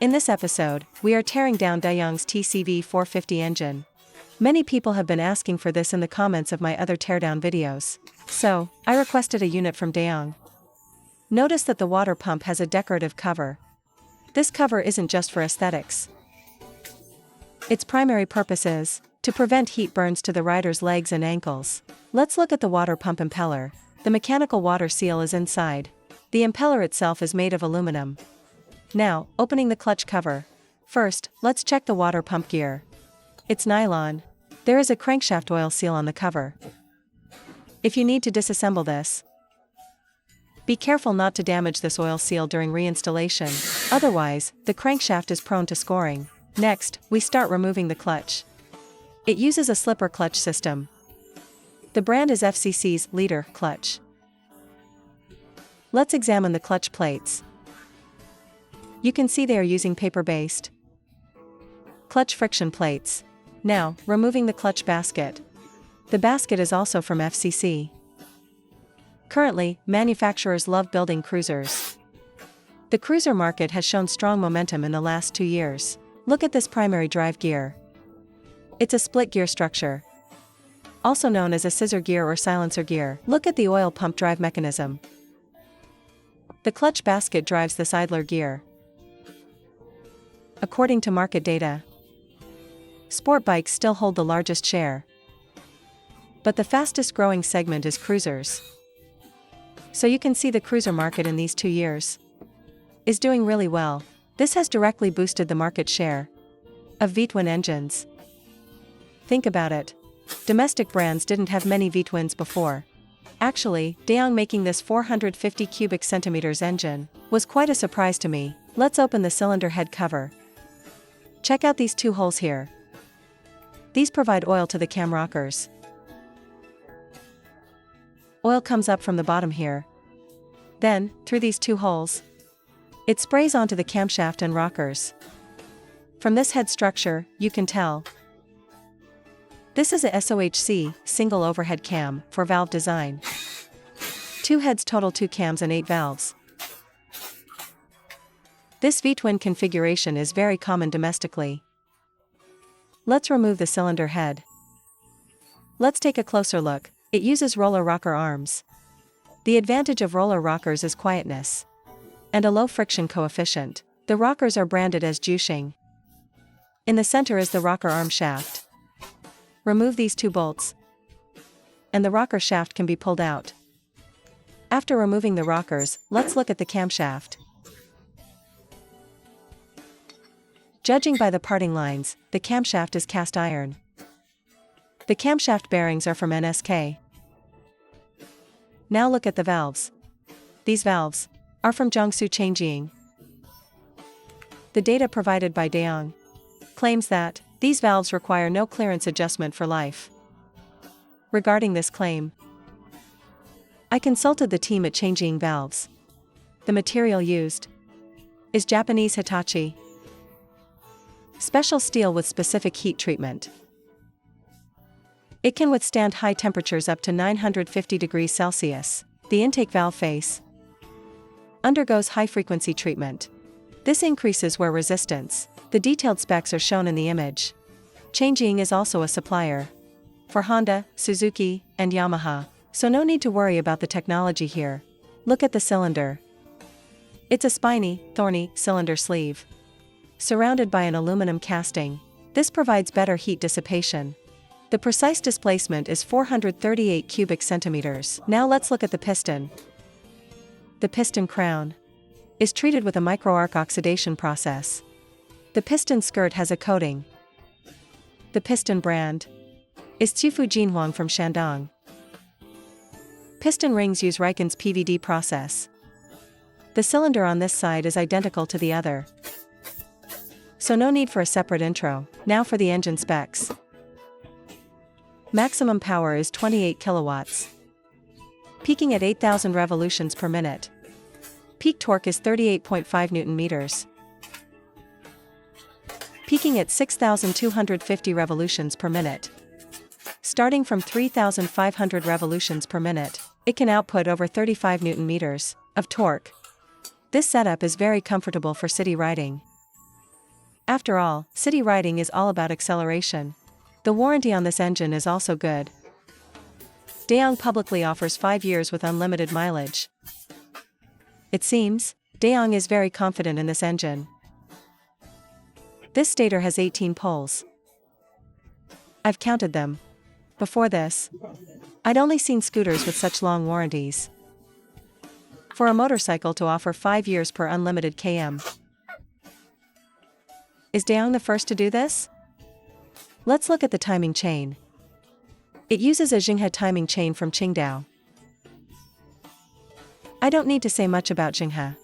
In this episode, we are tearing down Dayang's TCV450 engine. Many people have been asking for this in the comments of my other teardown videos. So, I requested a unit from Dayang. Notice that the water pump has a decorative cover. This cover isn't just for aesthetics. Its primary purpose is to prevent heat burns to the rider's legs and ankles. Let's look at the water pump impeller. The mechanical water seal is inside. The impeller itself is made of aluminum. Now, opening the clutch cover. First, let's check the water pump gear. It's nylon. There is a crankshaft oil seal on the cover. If you need to disassemble this, be careful not to damage this oil seal during reinstallation, otherwise, the crankshaft is prone to scoring. Next, we start removing the clutch. It uses a slipper clutch system. The brand is SOHC's leader clutch. Let's examine the clutch plates. You can see they are using paper-based clutch friction plates. Now, removing the clutch basket. The basket is also from SOHC. Currently, manufacturers love building cruisers. The cruiser market has shown strong momentum in the last 2 years. Look at this primary drive gear. It's a split gear structure, also known as a scissor gear or silencer gear. Look at the oil pump drive mechanism. The clutch basket drives this idler gear. According to market data, sport bikes still hold the largest share, but the fastest growing segment is cruisers. So you can see the cruiser market in these 2 years is doing really well. This has directly boosted the market share of V-twin engines. Think about it. Domestic brands didn't have many V-twins before. Actually, Dayang making this 450 cubic centimeters engine was quite a surprise to me. Let's open the cylinder head cover. Check out these 2 holes here. These provide oil to the cam rockers. Oil comes up from the bottom here. Then, through these 2 holes, it sprays onto the camshaft and rockers. From this head structure, you can tell this is a SOHC, single overhead cam, for valve design. 2 heads total 2 cams and 8 valves. This V-twin configuration is very common domestically. Let's remove the cylinder head. Let's take a closer look. It uses roller rocker arms. The advantage of roller rockers is quietness and a low friction coefficient. The rockers are branded as Juxing. In the center is the rocker arm shaft. Remove these 2 bolts, and the rocker shaft can be pulled out. After removing the rockers, let's look at the camshaft. Judging by the parting lines, the camshaft is cast iron. The camshaft bearings are from NSK. Now look at the valves. These valves are from Juxing. The data provided by Dayang claims that these valves require no clearance adjustment for life. Regarding this claim, I consulted the team at Changing Valves. The material used is Japanese Hitachi special steel with specific heat treatment. It can withstand high temperatures up to 950 degrees Celsius. The intake valve face undergoes high-frequency treatment. This increases wear resistance. The detailed specs are shown in the image. Changing is also a supplier for Honda, Suzuki, and Yamaha, so no need to worry about the technology here. Look at the cylinder. It's a spiny, thorny cylinder sleeve, surrounded by an aluminum casting. This provides better heat dissipation. The precise displacement is 438 cubic centimeters. Now let's look at the piston. The piston crown is treated with a micro-arc oxidation process. The piston skirt has a coating. The piston brand is Tsufu Jinhuang from Shandong. Piston rings use Riken's PVD process. The cylinder on this side is identical to the other, so no need for a separate intro. Now for the engine specs. Maximum power is 28 kilowatts, peaking at 8,000 revolutions per minute. Peak torque is 38.5 Newton meters, peaking at 6,250 revolutions per minute. Starting from 3,500 revolutions per minute, it can output over 35 Newton meters of torque. This setup is very comfortable for city riding. After all, city riding is all about acceleration. The warranty on this engine is also good. Dayang publicly offers 5 years with unlimited mileage. It seems, Dayang is very confident in this engine. This stator has 18 poles. I've counted them. Before this, I'd only seen scooters with such long warranties. For a motorcycle to offer 5 years per unlimited km. Is Dayang the first to do this? Let's look at the timing chain. It uses a Jinghe timing chain from Qingdao. I don't need to say much about Jinghe.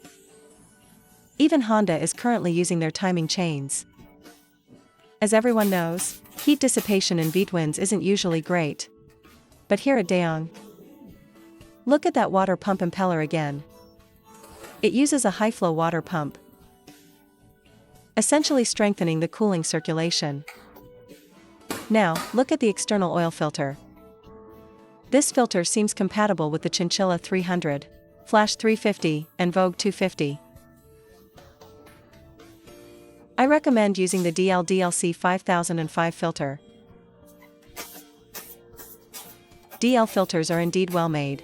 Even Honda is currently using their timing chains. As everyone knows, heat dissipation in V-twins isn't usually great. But here at Dayang, look at that water pump impeller again. It uses a high-flow water pump, essentially strengthening the cooling circulation. Now, look at the external oil filter. This filter seems compatible with the Chinchilla 300, Flash 350, and Vogue 250. I recommend using the DLC 5005 filter. DL filters are indeed well made.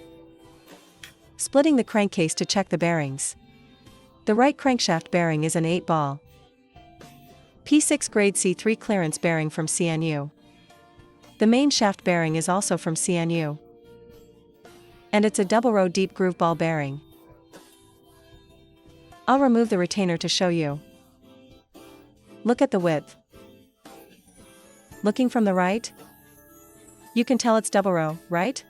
Splitting the crankcase to check the bearings. The right crankshaft bearing is an 8-ball P6 grade C3 clearance bearing from CNU. The main shaft bearing is also from CNU. And it's a double-row deep groove ball bearing. I'll remove the retainer to show you. Look at the width. Looking from the right? You can tell it's double row, right?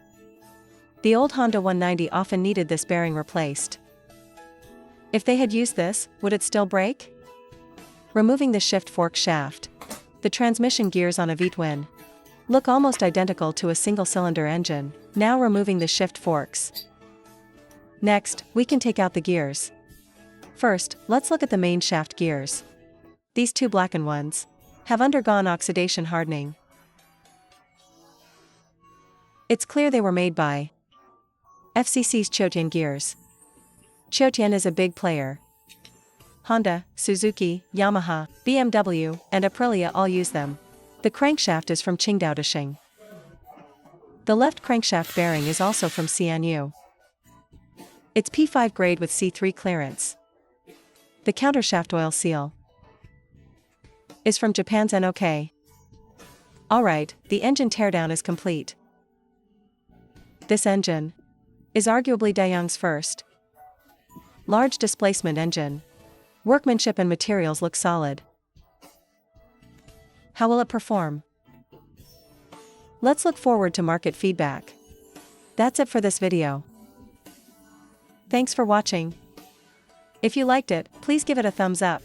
The old Honda 190 often needed this bearing replaced. If they had used this, would it still break? Removing the shift fork shaft. The transmission gears on a V-twin look almost identical to a single-cylinder engine. Now removing the shift forks. Next, we can take out the gears. First, let's look at the main shaft gears. These two blackened ones have undergone oxidation hardening. It's clear they were made by FCC's Chiotian gears. Chiotian is a big player. Honda, Suzuki, Yamaha, BMW, and Aprilia all use them. The crankshaft is from Qingdao Juxing. The left crankshaft bearing is also from CNU. It's P5 grade with C3 clearance. The countershaft oil seal is from Japan's NOK. Alright, the engine teardown is complete. This engine is arguably Dayang's first large displacement engine. Workmanship and materials look solid. How will it perform? Let's look forward to market feedback. That's it for this video. Thanks for watching. If you liked it, please give it a thumbs up.